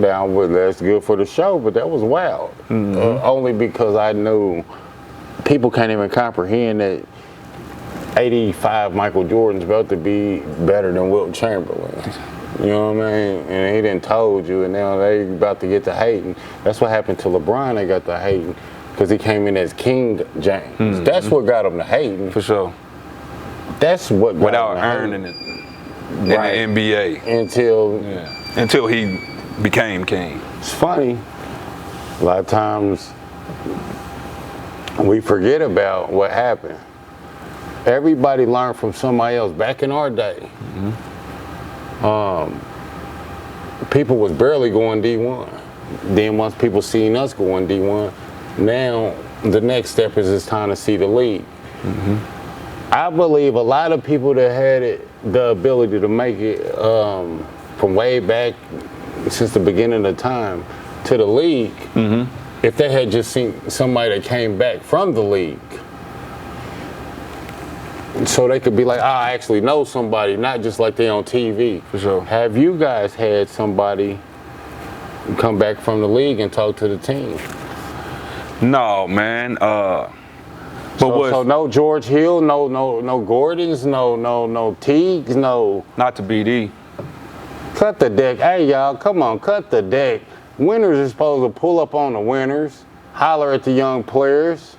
That's good for the show, but that was wild. Only because I knew people can't even comprehend that 85 Michael Jordan's about to be better than Wilt Chamberlain. You know what I mean? And he didn't told you, and now they about to get to hating. That's what happened to LeBron. They got to hating because he came in as King James. That's what got him to hating. For sure. That's what got without him to earning hating. it Right. in the NBA until he became king. It's funny. A lot of times we forget about what happened. Everybody learned from somebody else. Back in our day, people was barely going D1. Then once people seen us going D1, now the next step is it's time to see the league. I believe a lot of people that had the ability to make it from way back since the beginning of time to the league, if they had just seen somebody that came back from the league, so they could be like, I actually know somebody, not just like they on TV. For sure. Have you guys had somebody come back from the league and talk to the team? No, man. So no George Hill, no Gordons, no Teagues, no. Not to BD. Cut the deck. Hey y'all, come on, cut the deck. Winners are supposed to pull up on the winners, holler at the young players,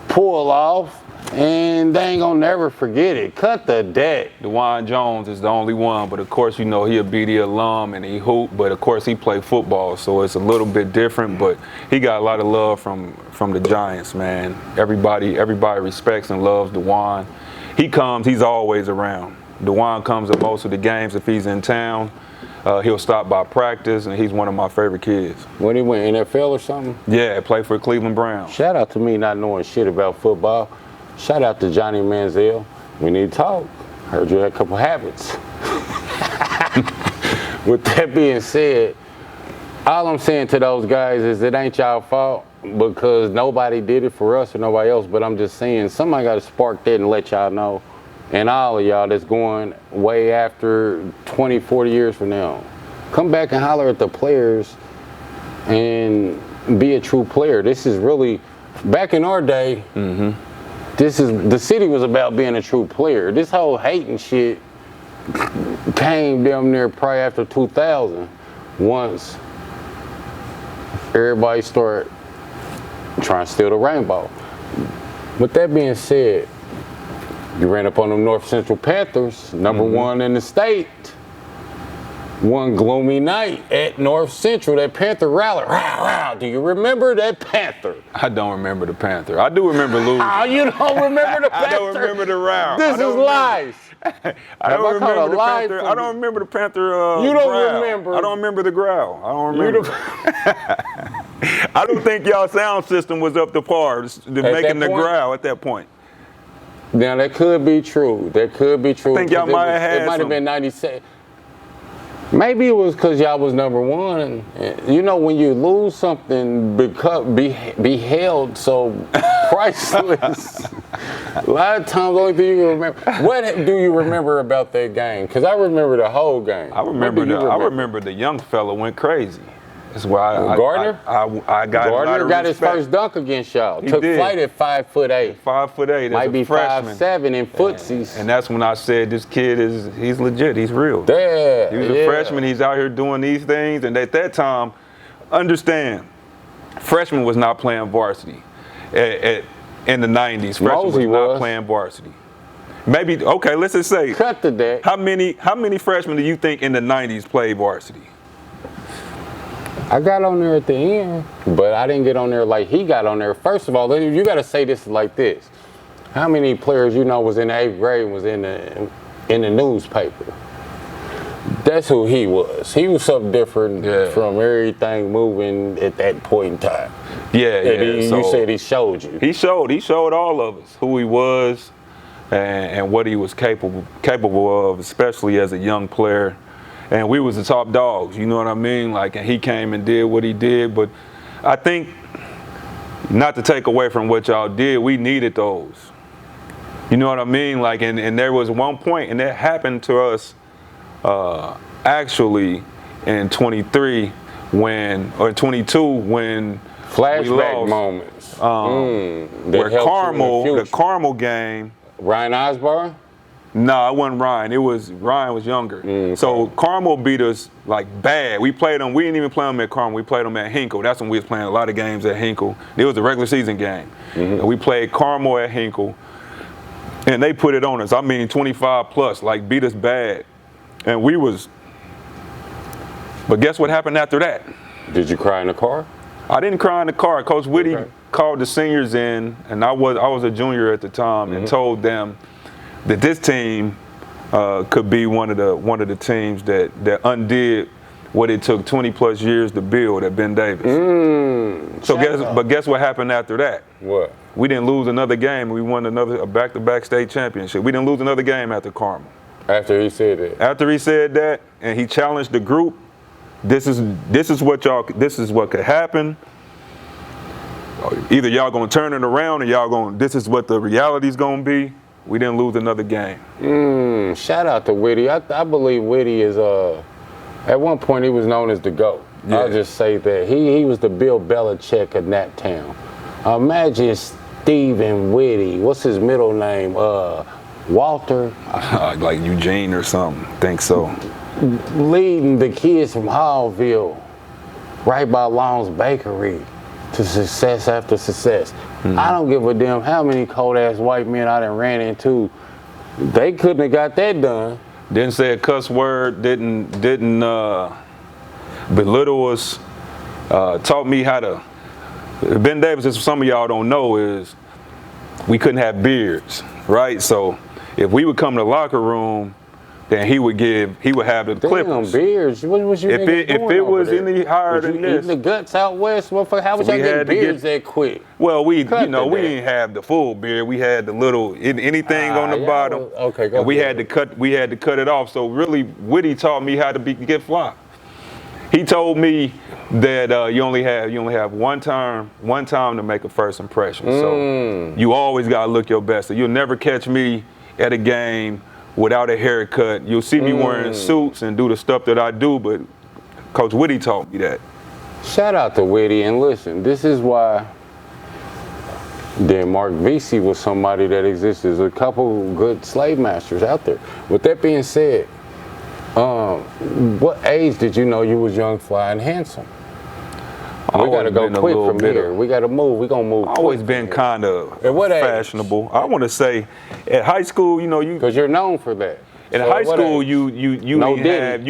pull off, and they ain't gonna never forget it. Cut the deck. DeJuan Jones is the only one, but of course, you know, he a BD alum and he hoop, but of course he played football, so it's a little bit different, but he got a lot of love from the Giants, man. Everybody respects and loves DeJuan. He comes, he's always around. DeJuan comes to most of the games if he's in town. He'll stop by practice, and he's one of my favorite kids. When he went NFL or something? Yeah, played for Cleveland Browns. Shout out to me not knowing shit about football. Shout out to Johnny Manziel. We need to talk. Heard you had a couple habits. With that being said, all I'm saying to those guys is it ain't y'all fault because nobody did it for us or nobody else, but I'm just saying somebody got to spark that and let y'all know. And all of y'all that's going way after 20, 40 years from now, come back and holler at the players and be a true player. This is really, back in our day, the city was about being a true player. This whole hating shit came damn near probably after 2000, once everybody started trying to steal the rainbow. With that being said, you ran up on them North Central Panthers, number one in the state. One gloomy night at North Central, that Panther rally. Row, row. Do you remember that Panther? I don't remember the Panther. I do remember losing. Oh, you don't remember the Panther? I don't remember the row. This is lies. I don't remember the Panther. I don't remember the Panther. You don't growl. remember. I don't remember the growl. I don't remember. I don't think y'all sound system was up to par to making the growl at that point. Now that could be true. That could be true. I think y'all might have had. It might have been 97. Maybe it was because y'all was number one. You know, when you lose something, be held so priceless. A lot of times, the only thing you remember. What do you remember about that game? Because I remember the whole game. I remember the young fella went crazy. That's why Gardner? I got Gardner got his first dunk against y'all. Took flight at 5'8". 5'8". Might be 5'7" in footsies. And that's when I said this kid he's legit. He's real. Yeah, he was a freshman. He's out here doing these things. And at that time, understand, freshman was not playing varsity. In the 90s, freshman was not playing varsity. Maybe let's just say. Cut the deck. How many freshmen do you think in the 90s played varsity? I got on there at the end, but I didn't get on there like he got on there. First of all, you got to say this like this. How many players you know was in the 8th grade and was in the newspaper? That's who he was. He was something different from everything moving at that point in time. You said he showed you. He showed all of us who he was and what he was capable of, especially as a young player. And we was the top dogs, you know what I mean? Like, and he came and did what he did. But I think, not to take away from what y'all did, we needed those. You know what I mean? Like, and there was one point, and that happened to us actually in 23, or 22 when we Flashback lost. moments. Where the Carmel game. Ryan Osborne? No, it wasn't Ryan. Ryan was younger. So Carmel beat us like bad. We played them. We didn't even play them at Carmel. We played them at Hinkle. That's when we was playing a lot of games at Hinkle. It was a regular season game. And we played Carmel at Hinkle, and they put it on us. I mean, 25 plus, like beat us bad, and we was. But guess what happened after that? Did you cry in the car? I didn't cry in the car. Coach Whitty called the seniors in, and I was a junior at the time, and told them that this team could be one of the teams that undid what it took 20 plus years to build at Ben Davis. So guess what happened after that? What? We didn't lose another game. We won a back-to-back state championship. We didn't lose another game after Carmel. After he said that? After he said that, and he challenged the group, this is what could happen. Either y'all gonna turn it around, or this is what the reality's gonna be. We didn't lose another game. Shout out to Whitty. I believe Whitty is at one point he was known as the GOAT. Yeah. I'll just say that. He was the Bill Belichick of Naptown. Imagine Stephen Whitty. What's his middle name? Walter. Like Eugene or something. Think so. Leading the kids from Hallville, right by Long's Bakery, to success after success. I don't give a damn how many cold-ass white men I done ran into. They couldn't have got that done. Didn't say a cuss word, didn't belittle us, taught me how to. Ben Davis, as some of y'all don't know, is we couldn't have beards, right? So if we would come to the locker room, then he would have the clippers. Beards. What was you if it was any higher than this, eating the guts out west, motherfucker. How was y'all getting beards that quick? Well, we didn't have the full beard. We had the little anything on the bottom. Okay, go and we ahead. had to cut it off. So really, Whitty taught me how to get fly. He told me that you only have one time to make a first impression. So you always gotta look your best. So you'll never catch me at a game without a haircut. You'll see me wearing suits and do the stuff that I do, but Coach Whitty taught me that. Shout out to Whitty, and listen, this is why Mark Vesey was somebody that exists. There's a couple good slave masters out there. With that being said, what age did you know you was young, fly, and handsome? We gotta go quick from here. We gotta move. We gonna move. Always been kind of fashionable. I want to say, at high school, because you're known for that. In high school, you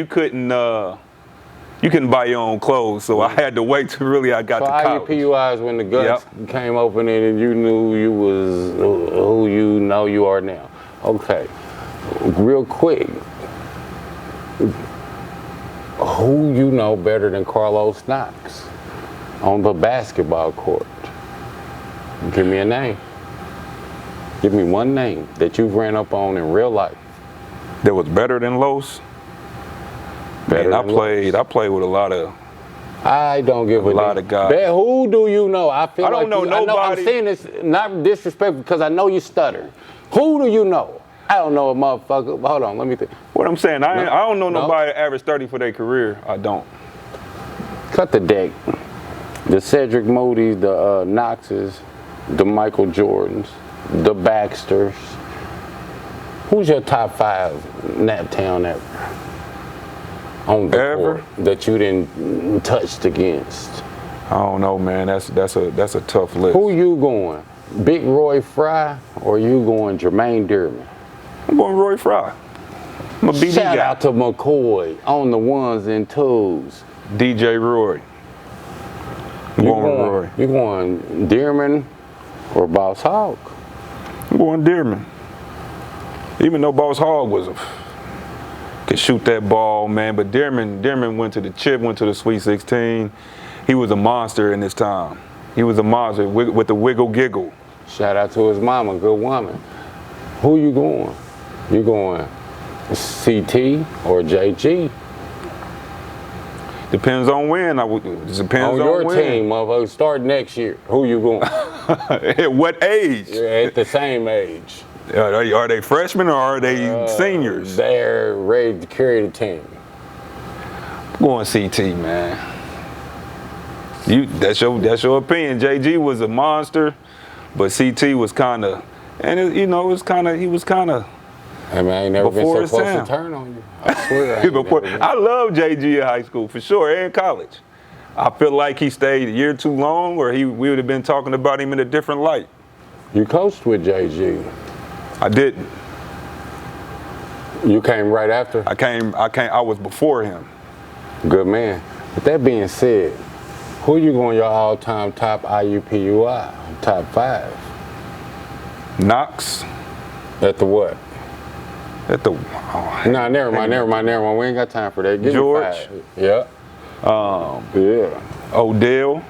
couldn't buy your own clothes, so I had to wait till really I got to college. IUPUIs when the guts came open and you knew you was who you know you are now. Okay, real quick. Who you know better than Carlos Knox on the basketball court? Give me a name. Give me one name that you've ran up on in real life. That was better than Los? I played with a lot of. I don't give a lot of guys. Who do you know? I don't know nobody. I'm saying this not disrespectful because I know you stutter. Who do you know? I don't know a motherfucker. Hold on, let me think. What I'm saying, I don't know nobody that average 30 for their career. I don't. Cut the deck. The Cedric Moody's, the Knoxes, the Michael Jordans, the Baxters. Who's your top 5 Naptown ever? On the court that you didn't touched against? I don't know, man. That's a tough list. Who you going? Big Roy Fry or you going Jermaine Dearman? I'm going Roy Fry. I'm a BD guy. Shout out to McCoy on the ones and twos. DJ Roy. I'm going Roy. You going Dearman or Boss Hogg? I'm going Dearman. Even though Boss Hogg could shoot that ball, man, but Dearman went to the chip, went to the Sweet 16. He was a monster in his time. He was a monster with the wiggle giggle. Shout out to his mama, good woman. Who you going? You going CT or JG? Depends on when. Depends on your when. team, motherfucker. Start next year. Who you going? At what age? At the same age. Are they freshmen or are they seniors? They're ready to carry the team. I'm going CT, man. That's your opinion. JG was a monster, but CT was kind of, and he was kind of. I mean, I ain't never been Before so his close time. to turn on you. I swear. I ain't never been. I love JG in high school for sure, and college. I feel like he stayed a year too long, or we would have been talking about him in a different light. You coached with JG. I didn't. You came right after? I was before him. Good man. With that being said, who you going your all-time top IUPUI? Top 5? Knox. At the what? At the. Nah, never mind. We ain't got time for that. Give George. me 5. Yeah. Yeah. Odell.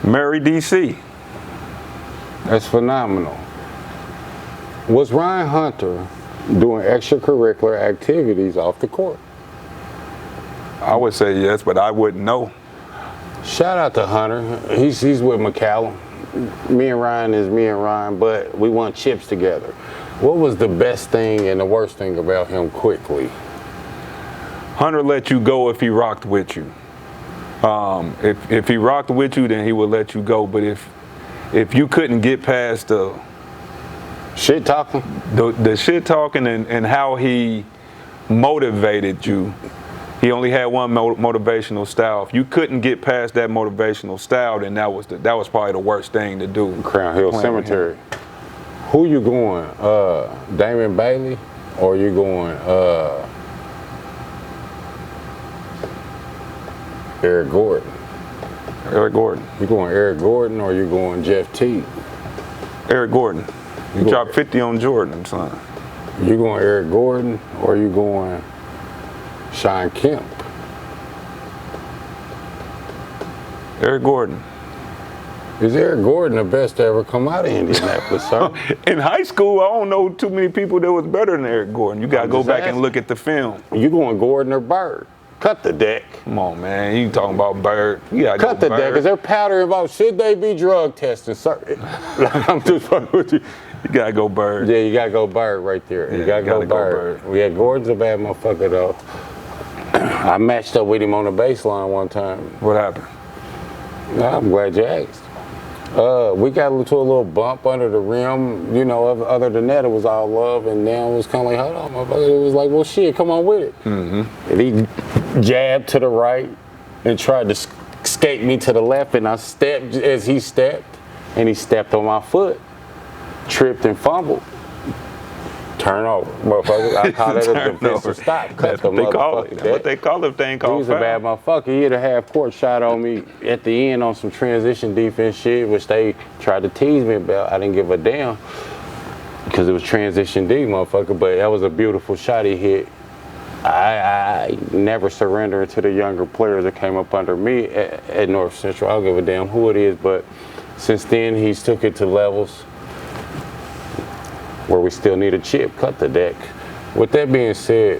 Mary DC. That's phenomenal. Was Ryan Hunter doing extracurricular activities off the court? I would say yes, but I wouldn't know. Shout out to Hunter. He's with McCallum. Me and Ryan is me and Ryan, but we won chips together. What was the best thing and the worst thing about him quickly? Hunter let you go if he rocked with you. If he rocked with you, then he would let you go. But if you couldn't get past the shit talking, the shit talking and how he motivated you, he only had one motivational style. If you couldn't get past that motivational style, then that was probably the worst thing to do. Crown Hill Cemetery. Who you going? Damon Bailey, or you going Eric Gordon? Eric Gordon. You going Eric Gordon, or you going Jeff Teague? Eric Gordon. He dropped 50 on Jordan, son. You going Eric Gordon, or you going Sean Kemp? Eric Gordon. Is Eric Gordon the best to ever come out of Indianapolis, sir? In high school, I don't know too many people that was better than Eric Gordon. You got to go back and look at the film. You going Gordon or Bird? Cut the deck. Come on, man. You talking about Bird. You got to cut the deck. Is there powder involved? Should they be drug testing, sir? I'm just fucking with you. You got to go Bird. Yeah, you got to go Bird right there. You got to go Bird. Yeah, Gordon's a bad motherfucker, though. I matched up with him on the baseline one time. What happened? I'm glad you asked. We got into a little bump under the rim. You know, other than that, it was all love. And then it was kind of like, hold on, motherfucker. It was like, well, shit, come on with it. Mm-hmm. And he jabbed to the right and tried to skate me to the left. And I stepped as he stepped. And he stepped on my foot, tripped and fumbled. Turnover, motherfucker. I call that a defensive stop. Cut That's the what they call motherfucker. it. That's what they call it if they ain't called He's a bad motherfucker. He hit a half-court shot on me at the end on some transition defense shit, which they tried to tease me about. I didn't give a damn because it was transition D, motherfucker. But that was a beautiful shot he hit. I never surrender to the younger players that came up under me at North Central. I don't give a damn who it is, but since then he's took it to levels where we still need a chip. Cut the deck. With that being said,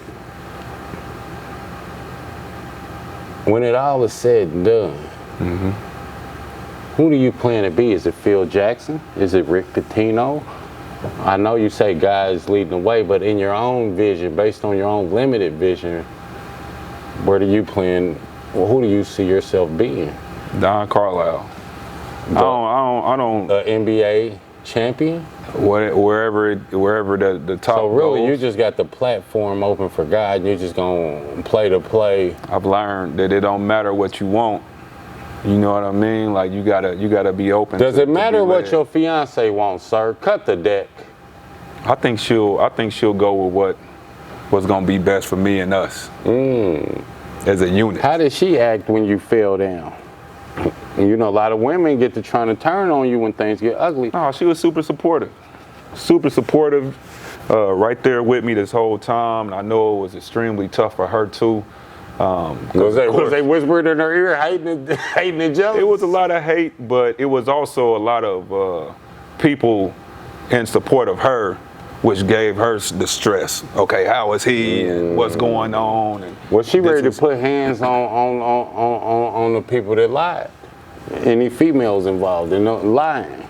when it all is said and done, who do you plan to be? Is it Phil Jackson? Is it Rick Pitino? I know you say guys leading the way, but in your own vision, based on your own limited vision, where do you plan, or who do you see yourself being? Don Carlisle. I don't. NBA champion? Wherever the top So really, goes. you just got the platform open for God, and you're just gonna play to play. I've learned that it don't matter what you want. You know what I mean? Like you gotta be open. Does it matter what your fiance wants, sir? Cut the deck. I think she'll go with what's gonna be best for me and us as a unit. How did she act when you fell down? And you know, a lot of women get to trying to turn on you when things get ugly. No, she was super supportive. Right there with me this whole time. And I know it was extremely tough for her too. Was they whispering in her ear, hating and jealous? It was a lot of hate, but it was also a lot of people in support of her, which gave her the stress. Okay, how is he and what's going on? And was she ready to put hands on the people that lied? Any females involved in lying?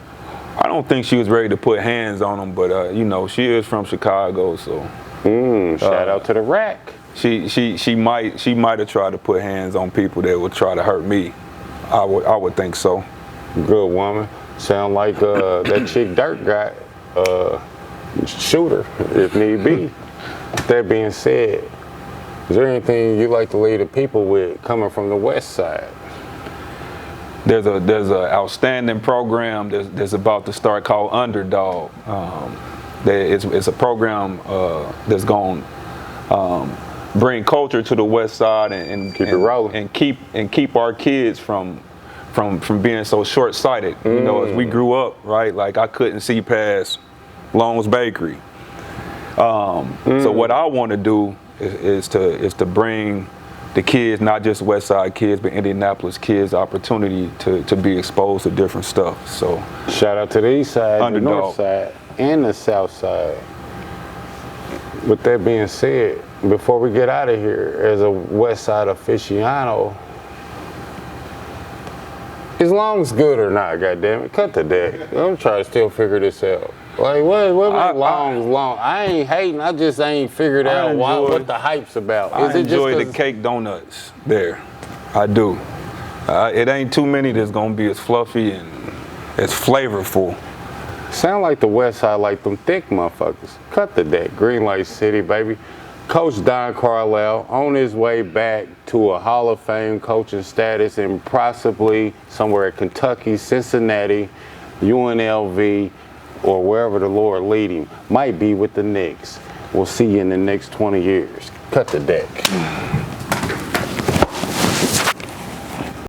I don't think she was ready to put hands on them, but you know, she is from Chicago, so. Shout out to the rack. she might have tried to put hands on people that would try to hurt me. I would think so. Good woman. Sound like that chick Dirk got shooter if need be. That being said, is there anything you like to leave the people with coming from the West Side? There's a outstanding program that's about to start called Underdog. It's a program that's going to bring culture to the West Side and keep it rolling and keep our kids from being so short-sighted. You know, as we grew up, right? Like I couldn't see past Long's Bakery. So what I want to do is to bring the kids, not just West Side kids, but Indianapolis kids, opportunity to be exposed to different stuff. So shout out to the East Side, Underdog. the North Side, and the South Side. With that being said, before we get out of here, as a West Side aficionado, is Long's good or not? Goddammit, cut the deck. I'm trying to still figure this out. Like what makes Long's long? I ain't hating. I just ain't figured out what the hype's about. I enjoy the cake donuts there. I do. It ain't too many that's gonna be as fluffy and as flavorful. Sound like the West Side, like them thick motherfuckers. Cut the deck. Green Light City, baby. Coach Don Carlisle on his way back to a Hall of Fame coaching status and possibly somewhere at Kentucky, Cincinnati, UNLV, or wherever the Lord lead him. Might be with the Knicks. We'll see you in the next 20 years. Cut the deck.